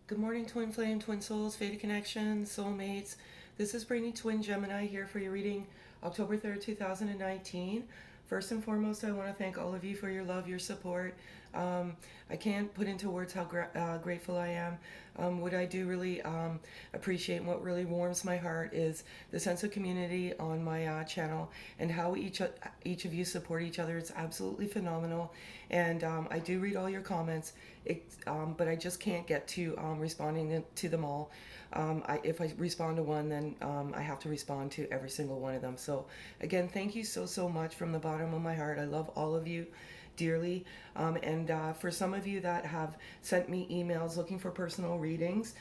Good morning, Twin Flame, Twin Souls, Fated Connections, Soulmates. This is Brainy Twin Gemini here for your reading October 3rd, 2019. First and foremost, I want to thank all of you for your love, your support. I can't put into words how grateful I am. What I do really appreciate and what really warms my heart is the sense of community on my channel and how each of you support each other. It's absolutely phenomenal. And I do read all your comments, but I just can't get to responding to them all. If I respond to one, then I have to respond to every single one of them. So again, thank you so much from the bottom of my heart. I love all of you dearly. And for some of you that have sent me emails looking for personal readings,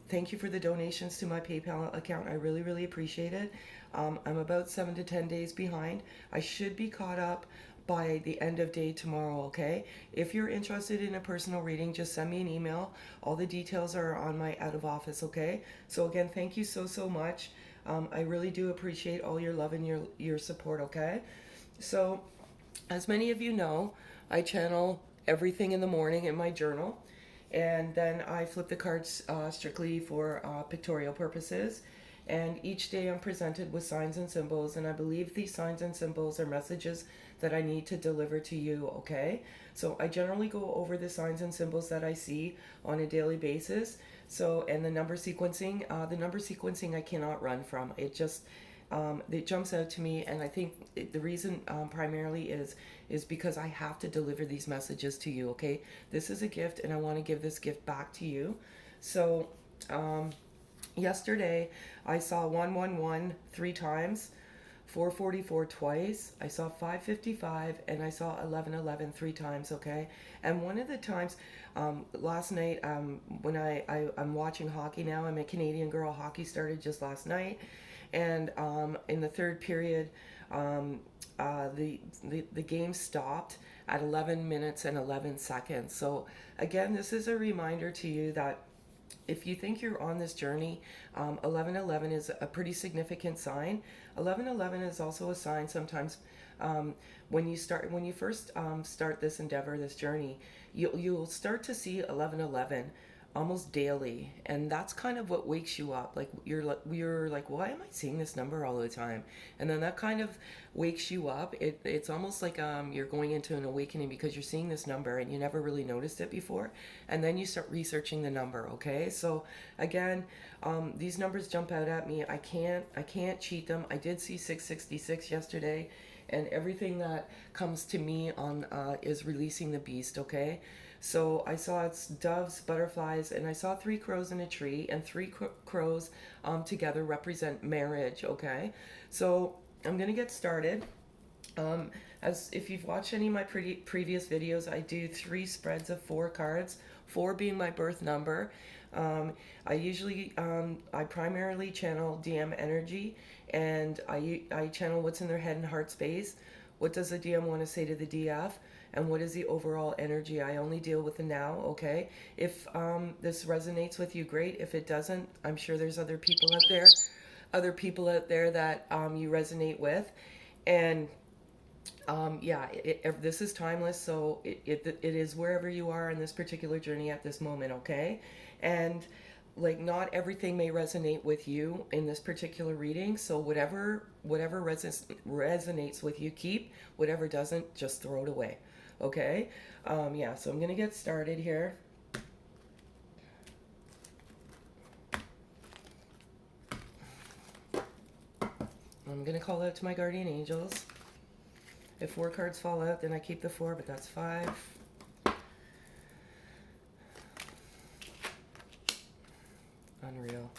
thank you for the donations to my PayPal account. I really appreciate it. I'm about 7 to 10 days behind. I should be caught up by the end of day tomorrow, okay? If you're interested in a personal reading, just send me an email. All the details are on my out of office, okay? So again, thank you so much. I really do appreciate all your love and your support, okay? So as many of you know, I channel everything in the morning in my journal, and then I flip the cards strictly for pictorial purposes. And each day I'm presented with signs and symbols, and I believe these signs and symbols are messages that I need to deliver to you, okay? So I generally go over the signs and symbols that I see on a daily basis. So, and the number sequencing I cannot run from. It jumps out to me, and I think the reason primarily is because I have to deliver these messages to you, okay? This is a gift, and I want to give this gift back to you. So, yesterday, I saw 111 3 times, 444 twice, I saw 555, and I saw 1111 3 times, okay? And one of the times, last night, when I'm watching hockey now, I'm a Canadian girl, hockey started just last night, and in the third period, the game stopped at 11 minutes and 11 seconds. So again, this is a reminder to you that if you think you're on this journey, 1111 is a pretty significant sign. 1111 is also a sign sometimes when you first start this endeavor, this journey, you'll start to see 1111 almost daily, and that's kind of what wakes you up. Like you're like, why am I seeing this number all the time? And then that kind of wakes you up. It's almost like you're going into an awakening because you're seeing this number and you never really noticed it before, and then you start researching the number, okay? So again, these numbers jump out at me. I can't cheat them. I did see 666 yesterday, and everything that comes to me on is releasing the beast, okay? So I saw it's doves, butterflies, and I saw 3 crows in a tree, and 3 crows together represent marriage, okay? So I'm going to get started. As if you've watched any of my previous videos, I do 3 spreads of 4 cards, 4 being my birth number. I primarily channel DM energy, and I channel what's in their head and heart space. What does the DM want to say to the DF? And what is the overall energy? I only deal with the now, okay? If this resonates with you, great. If it doesn't, I'm sure there's other people out there that you resonate with. And yeah, this is timeless, so it is wherever you are in this particular journey at this moment, okay? And like, not everything may resonate with you in this particular reading, so whatever resonates with you, keep. Whatever doesn't, just throw it away, okay? Yeah, so I'm gonna get started here. I'm gonna call out to my guardian angels. If 4 cards fall out, then I keep the 4, but that's 5. Unreal.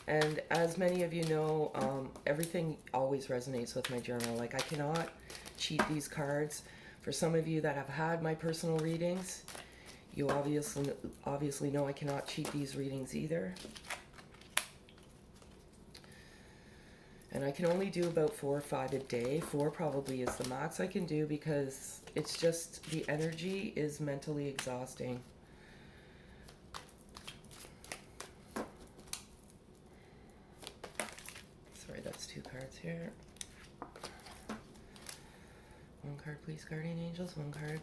And as many of you know, everything always resonates with my journal. Like, I cannot cheat these cards. For some of you that have had my personal readings, you obviously know I cannot cheat these readings either. And I can only do about 4 or 5 a day. 4 probably is the max I can do, because it's just, the energy is mentally exhausting. Sorry, that's 2 cards here. 1 card, please, guardian angels. 1 card.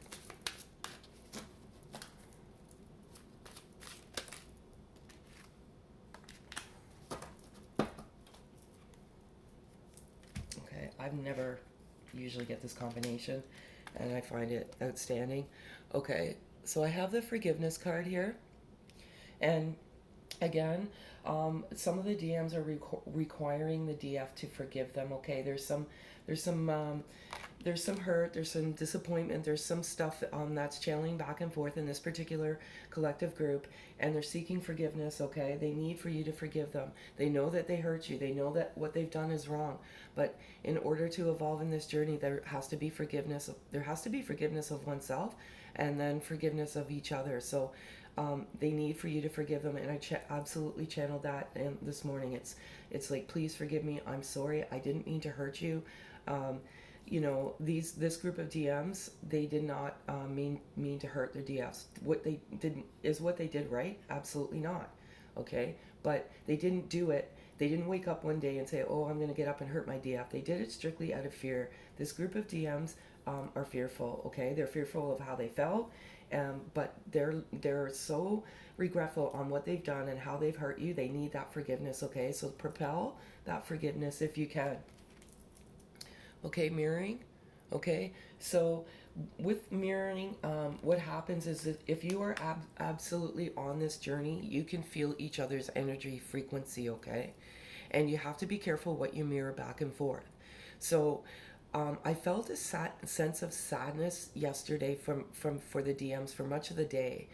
I've never usually get this combination, and I find it outstanding. Okay, so I have the forgiveness card here, and again, some of the DMs are requiring the DF to forgive them. Okay, there's some there's some hurt, there's some disappointment, there's some stuff that's channeling back and forth in this particular collective group, and they're seeking forgiveness. Okay, they need for you to forgive them. They know that they hurt you, they know that what they've done is wrong, but in order to evolve in this journey, there has to be forgiveness. There has to be forgiveness of oneself, and then forgiveness of each other. So they need for you to forgive them, and I absolutely channeled that this morning. It's like, please forgive me, I'm sorry, I didn't mean to hurt you. This group of DMs, they did not mean to hurt their DFs. What they did is what they did, right? Absolutely not. Okay, but they didn't do it. They didn't wake up one day and say, oh, I'm going to get up and hurt my DF. They did it strictly out of fear. This group of DMs are fearful. Okay, they're fearful of how they felt, but they're so regretful on what they've done and how they've hurt you. They need that forgiveness. Okay, so propel that forgiveness if you can. Okay, mirroring. Okay, so with mirroring, what happens is that if you are absolutely on this journey, you can feel each other's energy frequency. Okay, and you have to be careful what you mirror back and forth. So I felt a sense of sadness yesterday for the DMs for much of the day,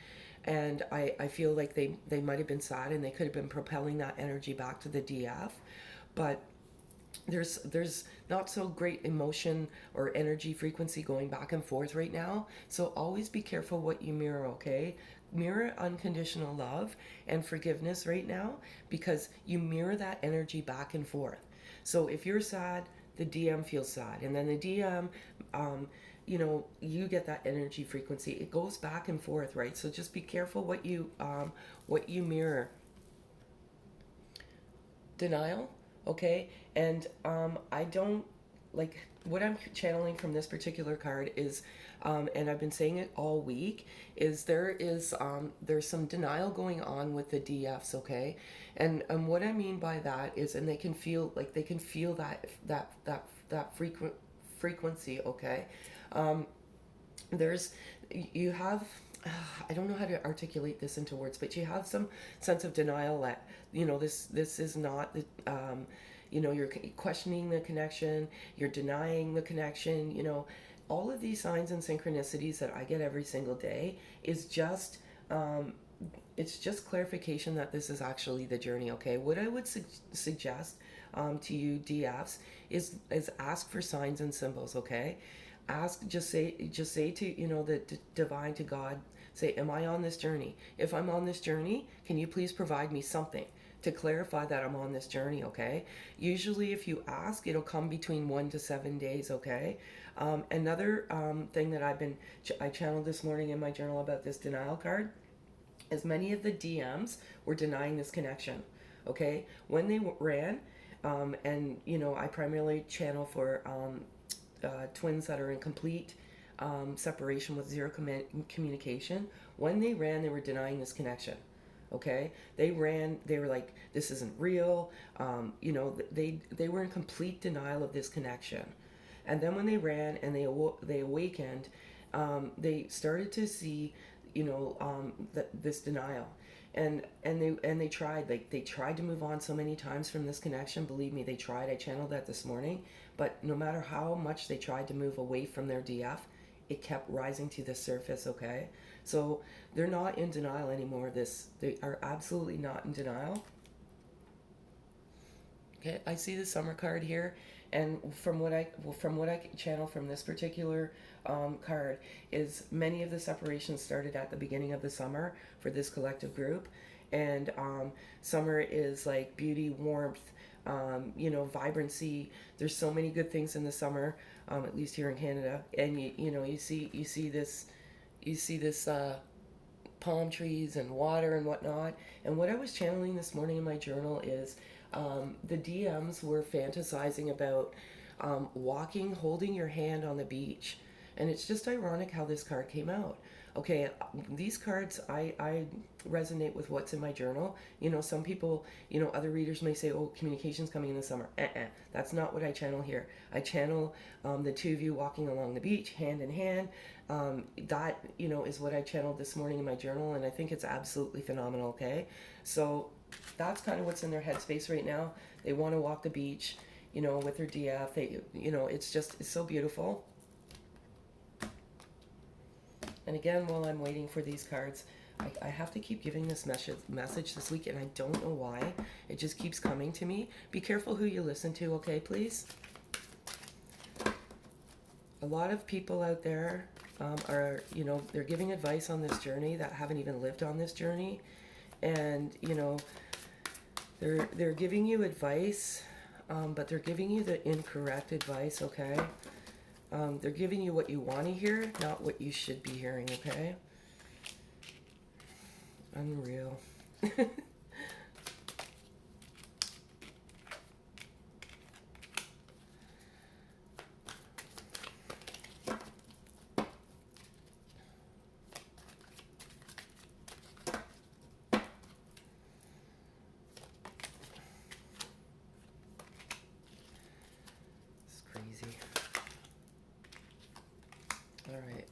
and I feel like they might have been sad and they could have been propelling that energy back to the DF, but there's not so great emotion or energy frequency going back and forth right now. So always be careful what you mirror. Okay, mirror unconditional love and forgiveness right now, because you mirror that energy back and forth. So if you're sad, the DM feels sad, and then the DM you get that energy frequency. It goes back and forth, right? So just be careful what you mirror. Denial. Okay, and I don't like what I'm channeling from this particular card is, and I've been saying it all week, is there's some denial going on with the DFs. Okay, and what I mean by that is, and they can feel that frequency. Okay, there's you have I don't know how to articulate this into words, but you have some sense of denial that this is not you're questioning the connection, you're denying the connection. All of these signs and synchronicities that I get every single day is just it's just clarification that this is actually the journey. Okay, what I would suggest to you DFs is ask for signs and symbols. Okay, just say to the divine, to God, say, am I on this journey? If I'm on this journey, can you please provide me something to clarify that I'm on this journey? Okay, usually if you ask, it'll come between 1 to 7 days. Okay, another thing that I channeled this morning in my journal about this denial card is many of the DMs were denying this connection. Okay, when they ran, and I primarily channel for twins that are in complete separation with zero communication. When they ran, they were denying this connection. Okay, they ran. They were like, "This isn't real." They were in complete denial of this connection. And then when they ran and they awakened, they started to see, this denial. And they tried, they tried to move on so many times from this connection. Believe me, they tried. I channeled that this morning. But no matter how much they tried to move away from their DF, it kept rising to the surface. Okay, so they're not in denial anymore. They are absolutely not in denial. Okay, I see the summer card here, and from what I channel from this particular card is many of the separations started at the beginning of the summer for this collective group, and summer is like beauty, warmth, vibrancy. There's so many good things in the summer, at least here in Canada, and you see this palm trees and water and whatnot. And what I was channeling this morning in my journal is the DMs were fantasizing about walking, holding your hand on the beach. And it's just ironic how this card came out. Okay, these cards, I resonate with what's in my journal. You know, some people, you know, other readers may say, oh, communication's coming in the summer. That's not what I channel here. I channel the two of you walking along the beach, hand in hand. That, you know, is what I channeled this morning in my journal, and I think it's absolutely phenomenal, okay? So that's kind of what's in their headspace right now. They want to walk the beach, you know, with their DF. They, you know, it's so beautiful. And again, while I'm waiting for these cards, I have to keep giving this message this week, and I don't know why. It just keeps coming to me. Be careful who you listen to, okay, please? A lot of people out there are, you know, they're giving advice on this journey that haven't even lived on this journey. And, you know, they're giving you advice, but they're giving you the incorrect advice, okay? They're giving you what you want to hear, not what you should be hearing, okay? Unreal. It's crazy. All right.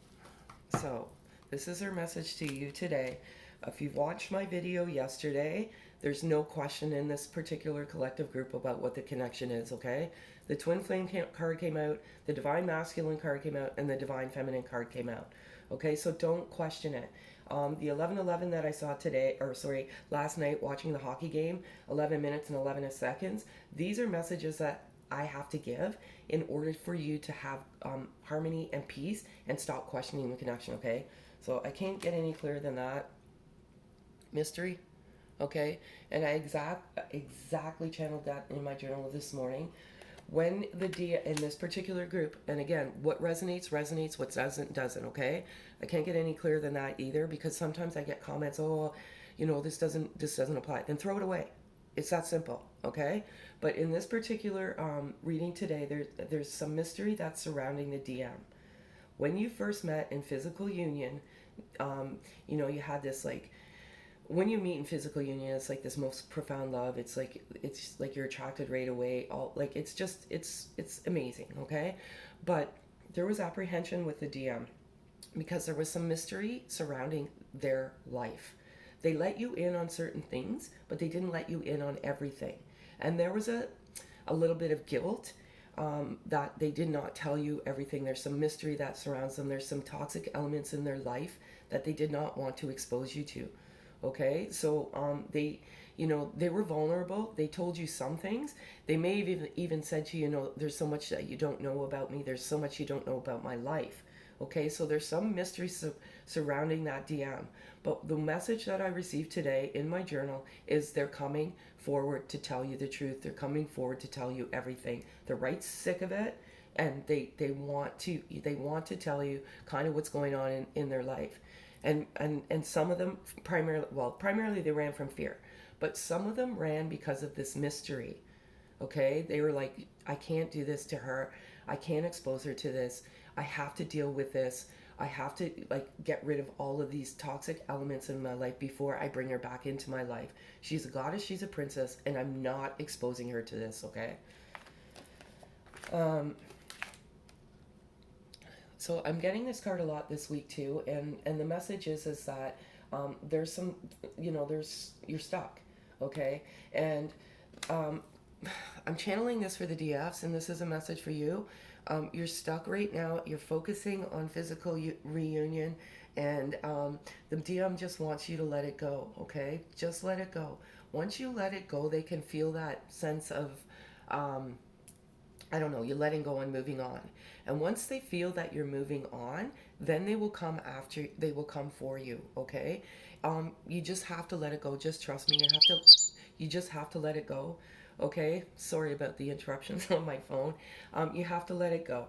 So, this is our message to you today. If you've watched my video yesterday, there's no question in this particular collective group about what the connection is, okay? The Twin Flame card came out, the Divine Masculine card came out, and the Divine Feminine card came out. Okay, so don't question it. The 11:11 that I saw today, or sorry, last night watching the hockey game, 11 minutes and 11 seconds, these are messages that I have to give in order for you to have harmony and peace and stop questioning the connection, okay? So I can't get any clearer than that. Mystery, okay? And I exactly channeled that in my journal this morning. When the D in this particular group, and again, what resonates, what doesn't, okay? I can't get any clearer than that either, because sometimes I get comments, oh, you know, this doesn't apply. Then throw it away. It's that simple, okay? But in this particular reading today, there's some mystery that's surrounding the DM. When you first met in physical union, you know, you had this like, when you meet in physical union, it's like this most profound love. It's like you're attracted right away. All like it's amazing, okay? But there was apprehension with the DM because there was some mystery surrounding their life. They let you in on certain things, but they didn't let you in on everything. And there was a little bit of guilt that they did not tell you everything. There's some mystery that surrounds them. There's some toxic elements in their life that they did not want to expose you to. Okay, so they, you know, they were vulnerable. They told you some things. They may have even said to you, you know, there's so much that you don't know about me. There's so much you don't know about my life. Okay, so there's some mystery surrounding that DM. But the message that I received today in my journal is they're coming forward to tell you the truth. They're coming forward to tell you everything. They're right sick of it, and they want to tell you kind of what's going on in their life. And some of them primarily they ran from fear, but some of them ran because of this mystery. Okay, they were like, I can't do this to her. I can't expose her to this. I have to deal with this. I have to like get rid of all of these toxic elements in my life before I bring her back into my life. She's a goddess, she's a princess, and I'm not exposing her to this, okay? So I'm getting this card a lot this week too, and the message is that there's some, you know, you're stuck, okay? And I'm channeling this for the DFs, and this is a message for you. You're stuck right now. You're focusing on physical reunion, and the DM just wants you to let it go, okay? Just let it go. Once you let it go, they can feel that sense of, I don't know, you're letting go and moving on. And once they feel that you're moving on, then they will come for you, okay? You just have to let it go. Just trust me. You just have to let it go. Okay, sorry about the interruptions on my phone. You have to let it go,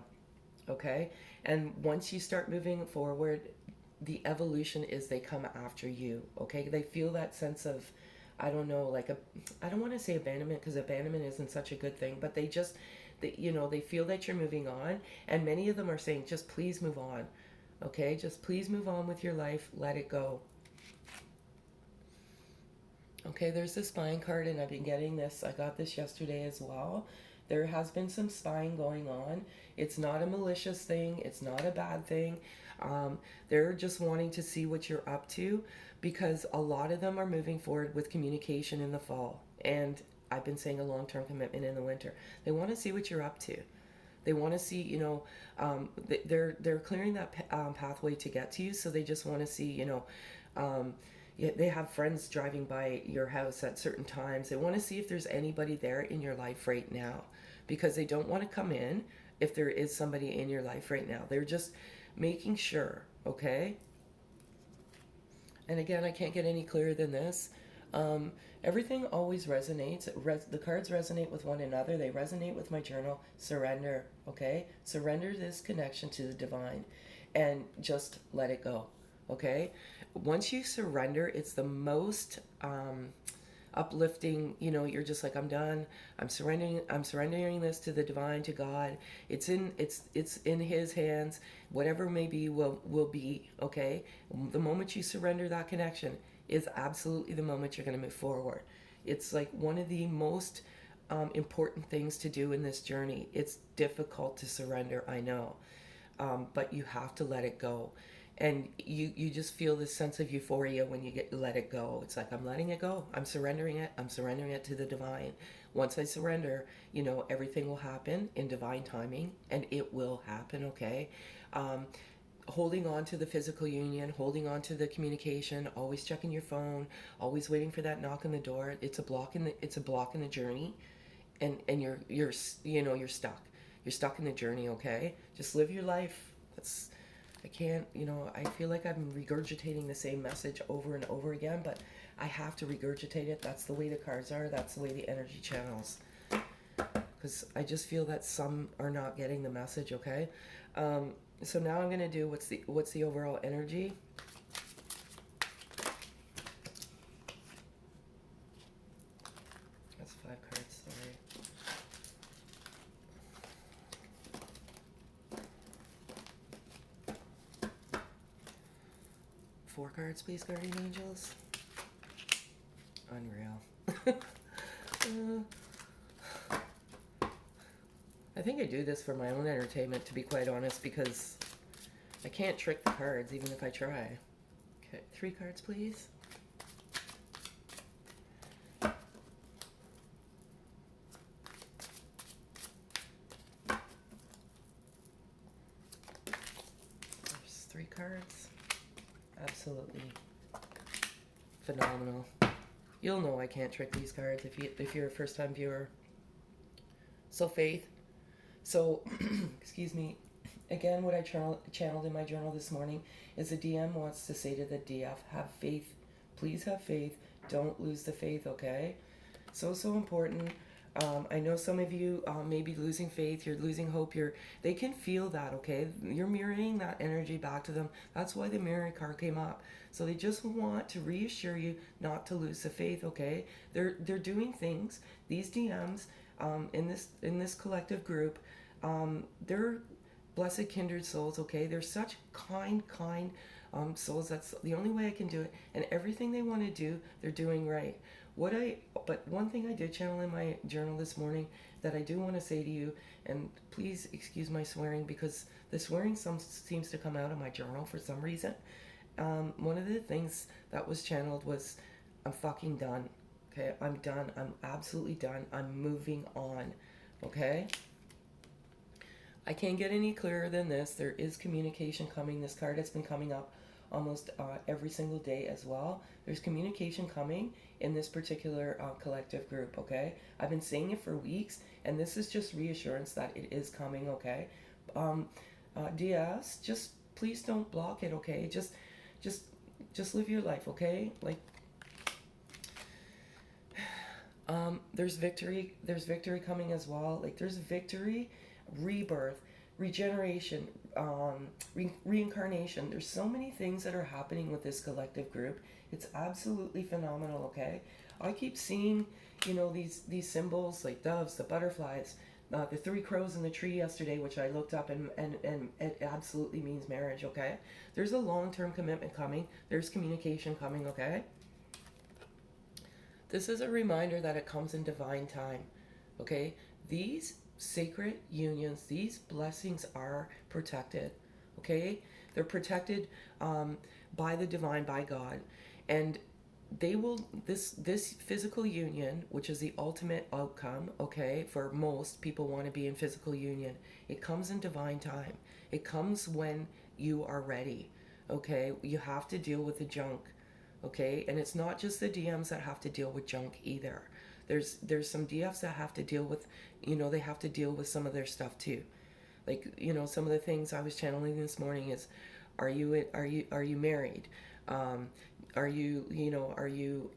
okay? And once you start moving forward, the evolution is they come after you, okay? They feel that sense of, I don't know, like I don't want to say abandonment, because abandonment isn't such a good thing, but they feel that you're moving on, and many of them are saying, just please move on, Okay, just please move on with your life. Let it go. Okay, there's the spine card, and I've been getting this. I got this yesterday as well. There has been some spying going on. It's not a malicious thing, it's not a bad thing. They're just wanting to see what you're up to because a lot of them are moving forward with communication in the fall. And I've been saying a long term commitment in the winter. They want to see what you're up to. They want to see, they're clearing that pathway to get to you. So they just want to see, yeah, they have friends driving by your house at certain times. They want to see if there's anybody there in your life right now because they don't want to come in if there is somebody in your life right now. They're just making sure, okay? And again, I can't get any clearer than this. Everything always resonates. The cards resonate with one another. They resonate with my journal. Surrender, okay? Surrender this connection to the divine and just let it go, okay? Once you surrender, it's the most uplifting. You're just like, I'm done. I'm surrendering this to the divine, to God. It's in his hands. Whatever may be will be, okay? The moment you surrender that connection is absolutely the moment you're going to move forward. It's like one of the most important things to do in this journey. It's difficult to surrender, I know, but you have to let it go. And you just feel this sense of euphoria when you let it go. It's like, I'm letting it go. I'm surrendering it to the divine. Once I surrender, everything will happen in divine timing, and it will happen, okay? Holding on to the physical union, holding on to the communication, always checking your phone, always waiting for that knock on the door. It's a block in the journey, and you're stuck. You're stuck in the journey, okay? Just live your life. I can't, I feel like I'm regurgitating the same message over and over again, but I have to regurgitate it. That's the way the cards are. That's the way the energy channels. Because I just feel that some are not getting the message, okay? So now I'm going to do what's the overall energy. That's 5 cards, sorry. 4 cards, please, guardian angels. Unreal. I think I do this for my own entertainment, to be quite honest, because I can't trick the cards even if I try. Okay, 3 cards, please. There's 3 cards. Absolutely phenomenal. You'll know I can't trick these cards if you're a first-time viewer. So faith. So, excuse me. Again, what I channeled in my journal this morning is the DM wants to say to the DF, have faith. Please have faith. Don't lose the faith, okay? So important. I know some of you may be losing faith, you're losing hope, they can feel that, okay? You're mirroring that energy back to them. That's why the mirror card came up. So they just want to reassure you not to lose the faith, okay? They're doing things. These DMs in this collective group, they're blessed kindred souls, okay? They're such kind souls. That's the only way I can do it. And everything they want to do, they're doing right. But one thing I did channel in my journal this morning that I do want to say to you, and please excuse my swearing because the swearing seems to come out of my journal for some reason. One of the things that was channeled was, I'm fucking done. Okay, I'm done. I'm absolutely done. I'm moving on. Okay? I can't get any clearer than this. There is communication coming. This card has been coming up almost every single day as well. There's communication coming in this particular collective group, okay? I've been saying it for weeks, and this is just reassurance that it is coming, okay? DS, just please don't block it, okay? Just live your life, okay? Like, there's victory coming as well. Like, there's victory, rebirth, regeneration, reincarnation. There's so many things that are happening with this collective group. It's absolutely phenomenal, okay? I keep seeing, these symbols like doves, the butterflies. the three crows in the tree yesterday, which I looked up, and it absolutely means marriage, okay? There's a long-term commitment coming. There's communication coming, okay? This is a reminder that it comes in divine time, okay? These sacred unions, these blessings are protected, okay? They're protected by the divine, by God. And they will, this physical union, which is the ultimate outcome, okay, for most people want to be in physical union, it comes in divine time. It comes when you are ready, okay? You have to deal with the junk, okay? And it's not just the DMs that have to deal with junk either. There's some DFs that have to deal with, they have to deal with some of their stuff too. Like, some of the things I was channeling this morning is, are you married? Are you,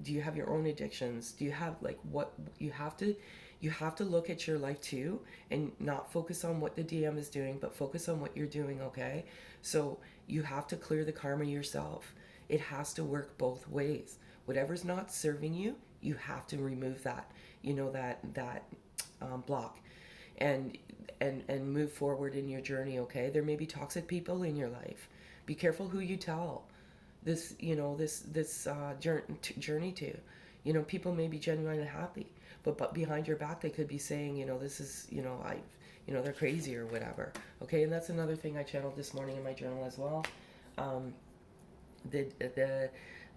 do you have your own addictions? Do you have, like, what you have to look at your life too, and not focus on what the DM is doing, but focus on what you're doing, okay? So you have to clear the karma yourself. It has to work both ways. Whatever's not serving you, you have to remove that, that block, and move forward in your journey, okay? There may be toxic people in your life. Be careful who you tell this, this journey to. People may be genuinely happy, but behind your back they could be saying, this is, they're crazy or whatever. Okay, and that's another thing I channeled this morning in my journal as well. The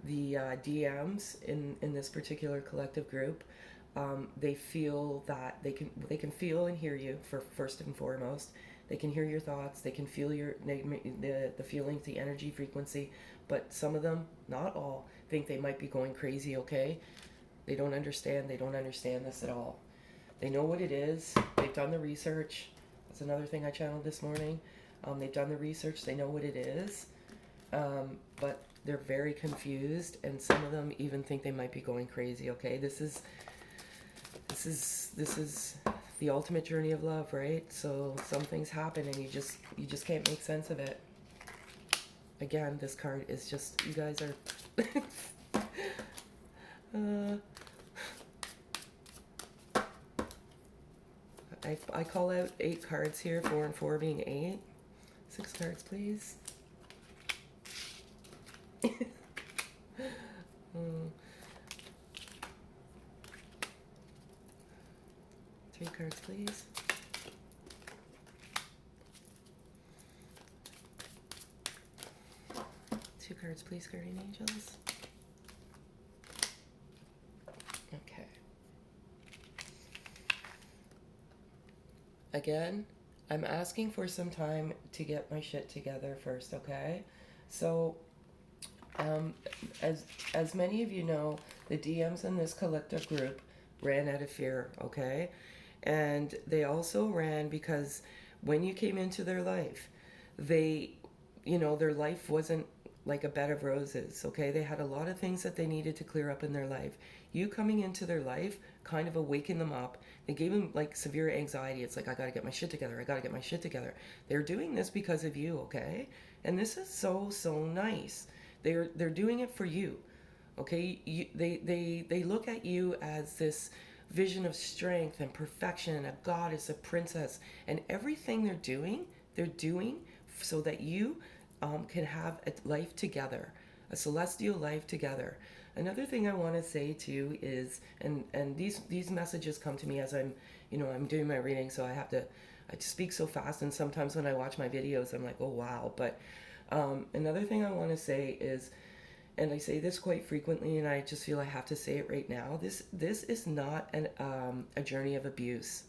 DMs in this particular collective group, they feel that they can feel and hear you, for first and foremost. They can hear your thoughts. They can feel the feelings, the energy frequency. But some of them, not all, think they might be going crazy, okay? They don't understand. They don't understand this at all. They know what it is. They've done the research. That's another thing I channeled this morning. They've done the research. They know what it is. But they're very confused. And some of them even think they might be going crazy, okay? This is the ultimate journey of love, right? So some things happen and you just can't make sense of it. Again, this card is just, you guys are I call out 8 cards here, 4 and 4 being 8. 6 cards, please. 3 cards, please. 2 cards, please, guardian angels. Okay. Again, I'm asking for some time to get my shit together first, okay? So, as many of you know, the DMs in this collective group ran out of fear, okay? And they also ran because when you came into their life, their life wasn't like a bed of roses, okay? They had a lot of things that they needed to clear up in their life. You coming into their life kind of awakened them up. They gave them like severe anxiety. It's like, I gotta get my shit together. I gotta get my shit together. They're doing this because of you, okay? And this is so nice. They're doing it for you, okay? They look at you as this vision of strength and perfection, a goddess, a princess, and everything they're doing so that you can have a life together, a celestial life together. Another thing I want to say too is, and these messages come to me as I'm doing my reading, so I speak so fast, and sometimes when I watch my videos, I'm like, oh wow. But another thing I want to say is, and I say this quite frequently, and I just feel I have to say it right now, this is not a journey of abuse,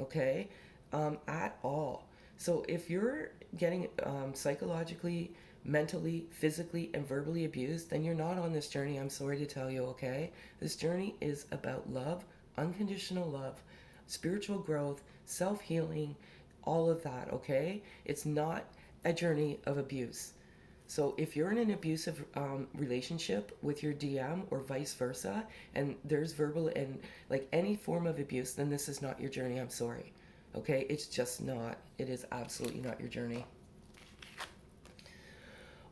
okay, at all. So if you're getting psychologically, mentally, physically, and verbally abused, then you're not on this journey, I'm sorry to tell you, okay? This journey is about love, unconditional love, spiritual growth, self-healing, all of that, okay? It's not a journey of abuse. So if you're in an abusive relationship with your DM or vice versa, and there's verbal and like any form of abuse, then this is not your journey, I'm sorry. Okay, it's just not. It is absolutely not your journey.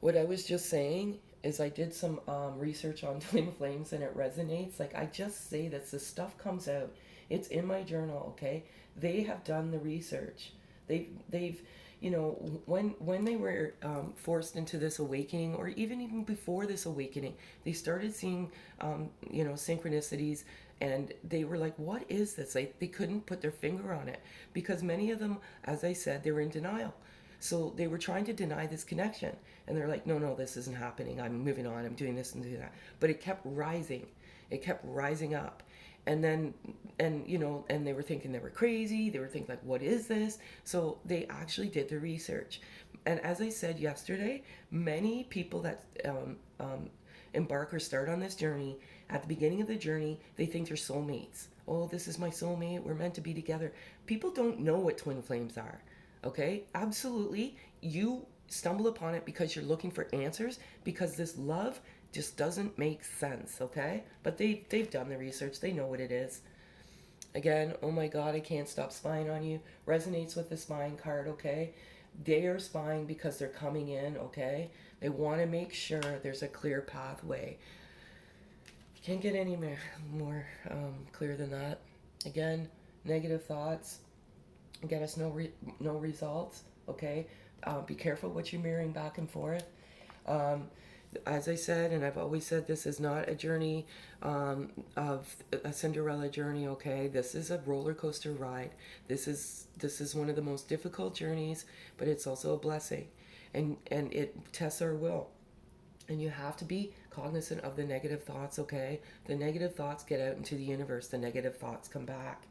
What I was just saying is I did some research on twin flames and it resonates. Like I just say that this stuff comes out It's in my journal, okay? They have done the research. They've you know, when they were forced into this awakening, or even before this awakening, they started seeing you know, synchronicities, and they were like, what is this? Like, they couldn't put their finger on it, because many of them, as I said, they were in denial. So they were trying to deny this connection, and they're like, no, no, this isn't happening, I'm moving on, I'm doing this and doing that. But it kept rising, it kept rising up. And then, and you know, and they were thinking they were crazy, they were thinking like, what is this? So they actually did the research. And as I said yesterday, many people that embark or start on this journey, at the beginning of the journey, they think they're soulmates. Oh, this is my soulmate, we're meant to be together. People don't know what twin flames are. Okay, absolutely. You stumble upon it because you're looking for answers, because this love just doesn't make sense. Okay, but they've done the research, they know what it is. Again, oh my god, I can't stop spying on you, resonates with the spying card. Okay, they are spying because they're coming in. Okay, they want to make sure there's a clear pathway. Can't get any more clear than that. Again, negative thoughts get us no results. Okay, be careful what you're mirroring back and forth. Um, as I said, and I've always said, this is not a journey of a Cinderella journey. Okay, this is a roller coaster ride. This is one of the most difficult journeys, but it's also a blessing, and it tests our will. And you have to be cognizant of the negative thoughts. Okay, the negative thoughts get out into the universe. The negative thoughts come back.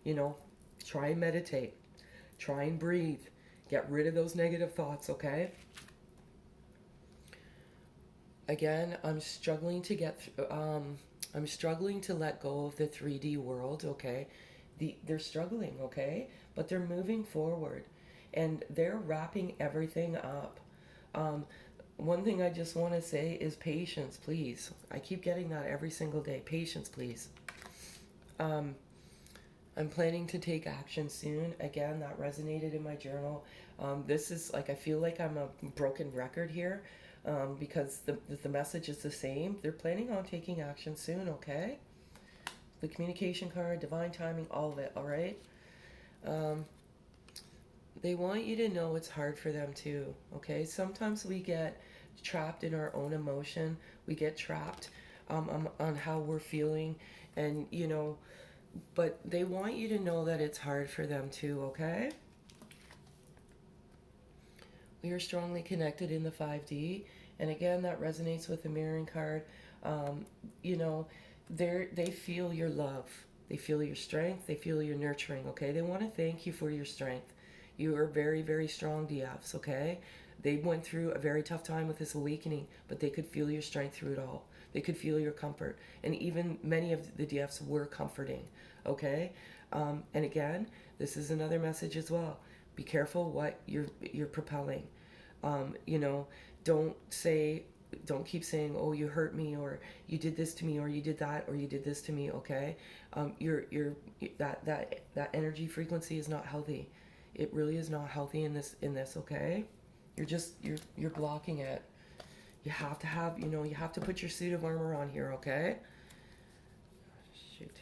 You know, try and meditate. Try and breathe. Get rid of those negative thoughts. Okay. Again, I'm struggling to I'm struggling to let go of the 3D world. Okay, they're struggling. Okay, but they're moving forward, and they're wrapping everything up. Um, One thing I just want to say is patience, please. I keep getting that every single day. Patience, please. Um, I'm planning to take action soon. Again, that resonated in my journal. This is like, I feel like I'm a broken record here, because the message is the same. They're planning on taking action soon, okay? The communication card, divine timing, all of it, all right? Um, they want you to know it's hard for them too, okay? Sometimes we get trapped in our own emotion. We get trapped on how we're feeling, and, you know, but they want you to know that it's hard for them too, okay? We are strongly connected in the 5D, and again, that resonates with the mirroring card. Um, you know, they feel your love, they feel your strength, they feel your nurturing. Okay, they want to thank you for your strength. You are very, very strong, DFs. Okay, they went through a very tough time with this awakening, but they could feel your strength through it all. They could feel your comfort, and even many of the DFs were comforting. Okay, and again, this is another message as well. Be careful what you're propelling. You know, don't say, don't keep saying, oh, you hurt me, or you did this to me, or you did that, or you did this to me. Okay, you're that energy frequency is not healthy. It really is not healthy in this. Okay, you're blocking it. You have to have, you know, you have to put your suit of armor on here. Okay. Shoot.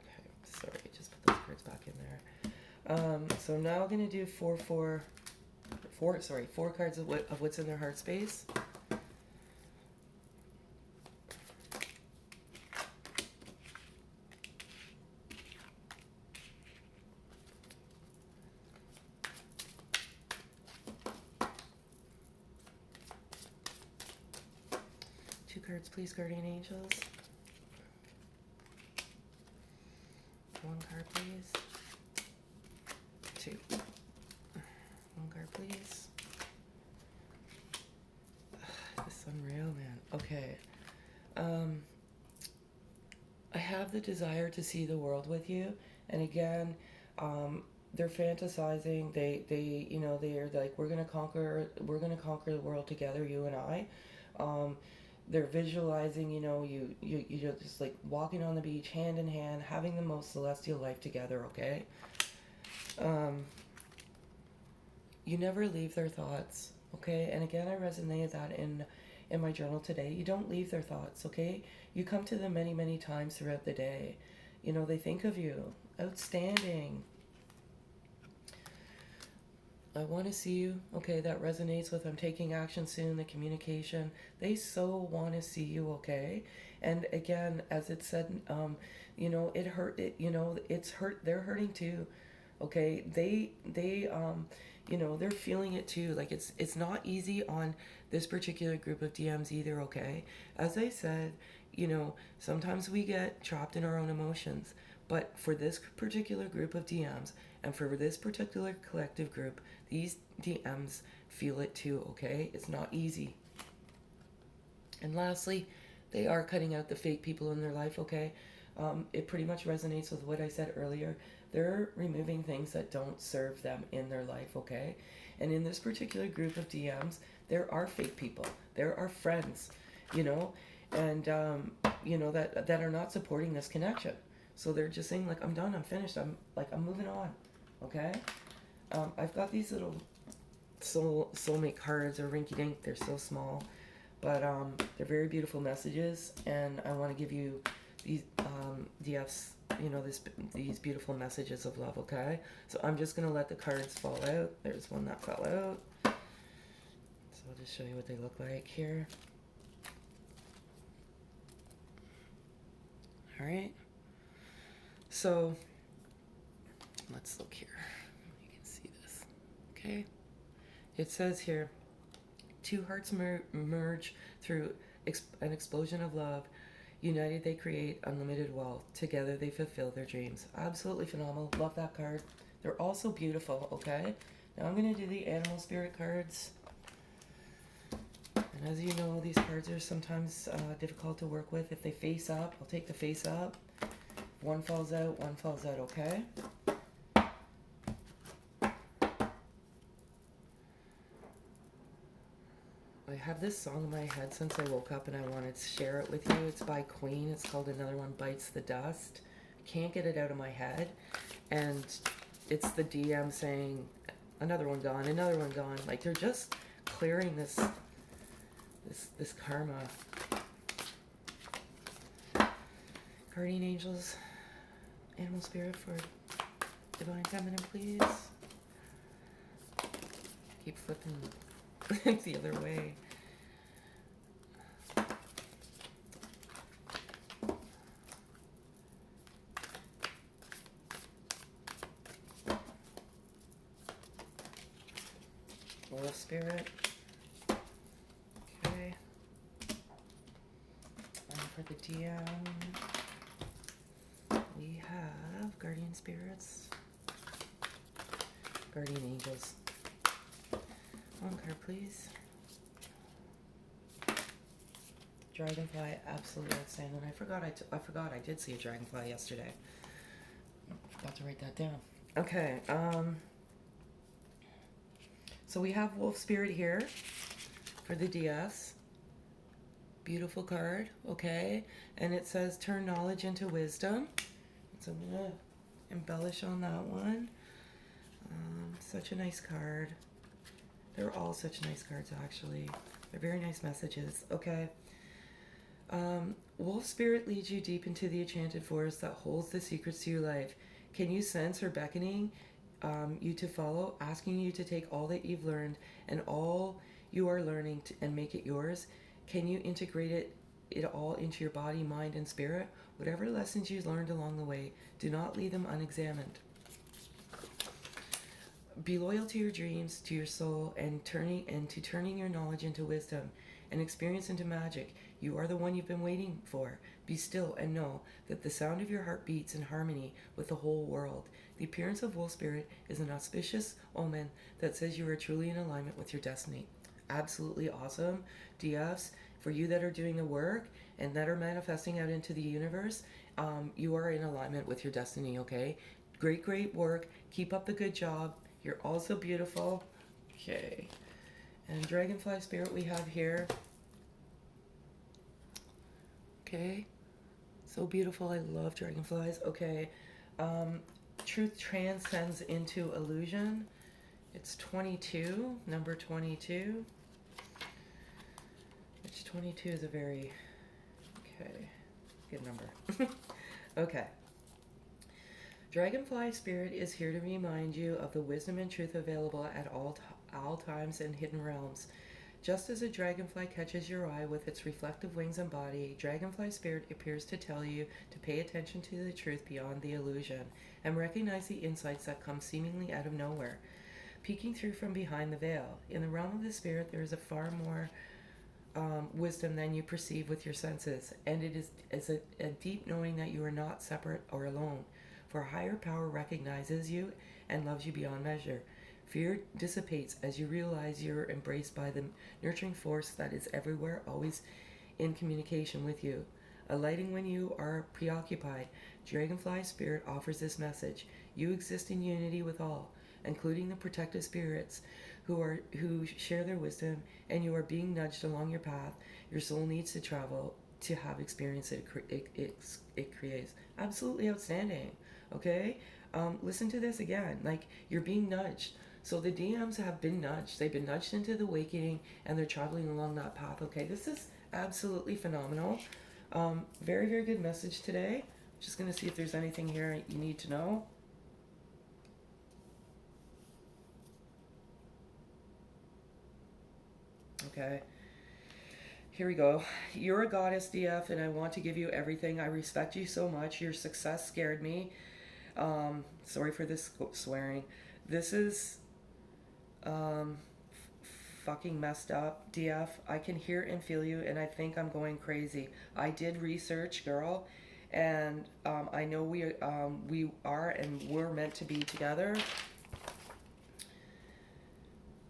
Okay, sorry, just put those cards back in there. So now I'm gonna do four cards of what's in their heart space. Two cards, please, guardian angels. One card, please. Two. One card, please. This is unreal, man. Okay. I have the desire to see the world with you, and again, they're fantasizing. You know, they're like, we're gonna conquer the world together, you and I. They're visualizing, you know, you're just like walking on the beach, hand in hand, having the most celestial life together. Okay. You never leave their thoughts. Okay, and again, I resonated that in my journal today. You don't leave their thoughts. Okay, you come to them many times throughout the day. You know, they think of you. Outstanding. I want to see you. Okay, that resonates with I'm taking action soon, the communication. They so want to see you, okay? And again, as it said, you know, it hurt, you know, it's hurt, they're hurting too, okay? You know, they're feeling it too. Like it's not easy on this particular group of DMs either, okay? As I said, you know, sometimes we get trapped in our own emotions. But for this particular group of DMs and for this particular collective group, these DMs feel it too, okay? It's not easy. And lastly, they are cutting out the fake people in their life, okay? It pretty much resonates with what I said earlier. They're removing things that don't serve them in their life, okay? And in this particular group of DMs, there are fake people. There are friends, you know, and, you know, that are not supporting this connection. So they're just saying, like, I'm done, I'm finished, I'm moving on, okay? I've got these little soulmate cards, or rinky dink, they're so small, but they're very beautiful messages, and I want to give you these DFs, you know, these beautiful messages of love, okay? So I'm just going to let the cards fall out. There's one that fell out. So I'll just show you what they look like here. All right. So let's look here. You can see this, okay? It says here, two hearts merge through an explosion of love. United they create unlimited wealth. Together they fulfill their dreams. Absolutely phenomenal. Love that card. They're also beautiful, okay? Now I'm going to do the animal spirit cards. And as you know, these cards are sometimes difficult to work with. If they face up, I'll take the face up. One falls out, okay? I have this song in my head since I woke up and I wanted to share it with you. It's by Queen. It's called Another One Bites the Dust. Can't get it out of my head. And it's the DM saying, another one gone, another one gone. Like they're just clearing this karma. Guardian angels, animal spirit for divine feminine, please. Keep flipping the other way. Wolf spirit. Okay. And for the DM, we have guardian spirits, guardian angels. One card, please. Dragonfly, absolutely outstanding. I forgot I did see a dragonfly yesterday. Forgot to write that down. Okay. So we have wolf spirit here for the DS. Beautiful card, okay? And it says turn knowledge into wisdom. So I'm gonna embellish on that one. Such a nice card. They're all such nice cards, actually. They're very nice messages. Okay. Wolf spirit leads you deep into the enchanted forest that holds the secrets to your life. Can you sense her beckoning you to follow, asking you to take all that you've learned and all you are learning and make it yours? Can you integrate it all into your body, mind, and spirit? Whatever lessons you learned along the way, do not leave them unexamined. Be loyal to your dreams, to your soul, and turning your knowledge into wisdom and experience into magic. You are the one you've been waiting for. Be still and know that the sound of your heart beats in harmony with the whole world. The appearance of wolf spirit is an auspicious omen that says you are truly in alignment with your destiny. Absolutely awesome. DFs, for you that are doing the work and that are manifesting out into the universe, you are in alignment with your destiny, okay? Great work. Keep up the good job. You're also beautiful. Okay. And dragonfly spirit we have here. Okay. So beautiful. I love dragonflies. Okay. Truth transcends into illusion. It's 22, number 22. Which 22 is a very, okay, good number. Okay. Dragonfly Spirit is here to remind you of the wisdom and truth available at all times in hidden realms. Just as a dragonfly catches your eye with its reflective wings and body, Dragonfly Spirit appears to tell you to pay attention to the truth beyond the illusion and recognize the insights that come seemingly out of nowhere, peeking through from behind the veil. In the realm of the spirit, there is a far more wisdom than you perceive with your senses, and it is a deep knowing that you are not separate or alone, for a higher power recognizes you and loves you beyond measure. Fear dissipates as you realize you're embraced by the nurturing force that is everywhere, always in communication with you. Alighting when you are preoccupied, Dragonfly Spirit offers this message. You exist in unity with all, including the protective spirits who share their wisdom, and you are being nudged along your path your soul needs to travel to have experience it creates. Absolutely outstanding. Okay? Listen to this again. Like, you're being nudged. So the DMs have been nudged. They've been nudged into the awakening, and they're traveling along that path. Okay, this is absolutely phenomenal. Very, very good message today. Just going to see if there's anything here you need to know. Okay. Here we go. You're a goddess, DF, and I want to give you everything. I respect you so much. Your success scared me. Sorry for this swearing. This is fucking messed up, DF. I can hear and feel you, and I think I'm going crazy. I did research, girl, and I know we are and we're meant to be together.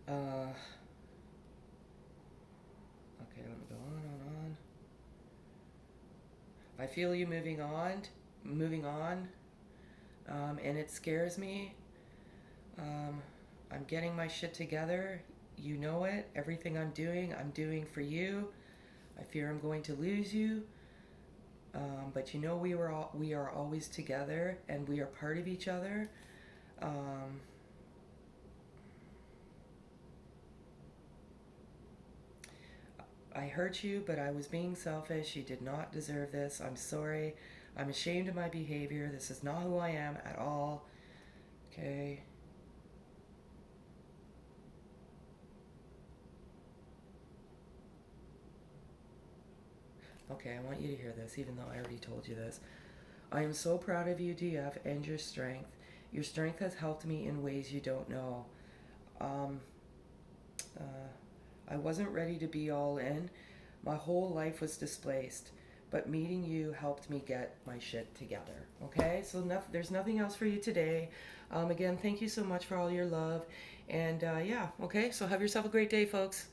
Okay, let me go on. I feel you moving on, and it scares me. I'm getting my shit together. You know it. Everything I'm doing for you. I fear I'm going to lose you. But you know we are always together, and we are part of each other. I hurt you, but I was being selfish. You did not deserve this. I'm sorry. I'm ashamed of my behavior. This is not who I am at all. Okay. Okay, I want you to hear this, even though I already told you this. I am so proud of you, DF, and your strength. Your strength has helped me in ways you don't know. I wasn't ready to be all in. My whole life was displaced. But meeting you helped me get my shit together. Okay? So there's nothing else for you today. Again, thank you so much for all your love. And yeah, okay? So have yourself a great day, folks.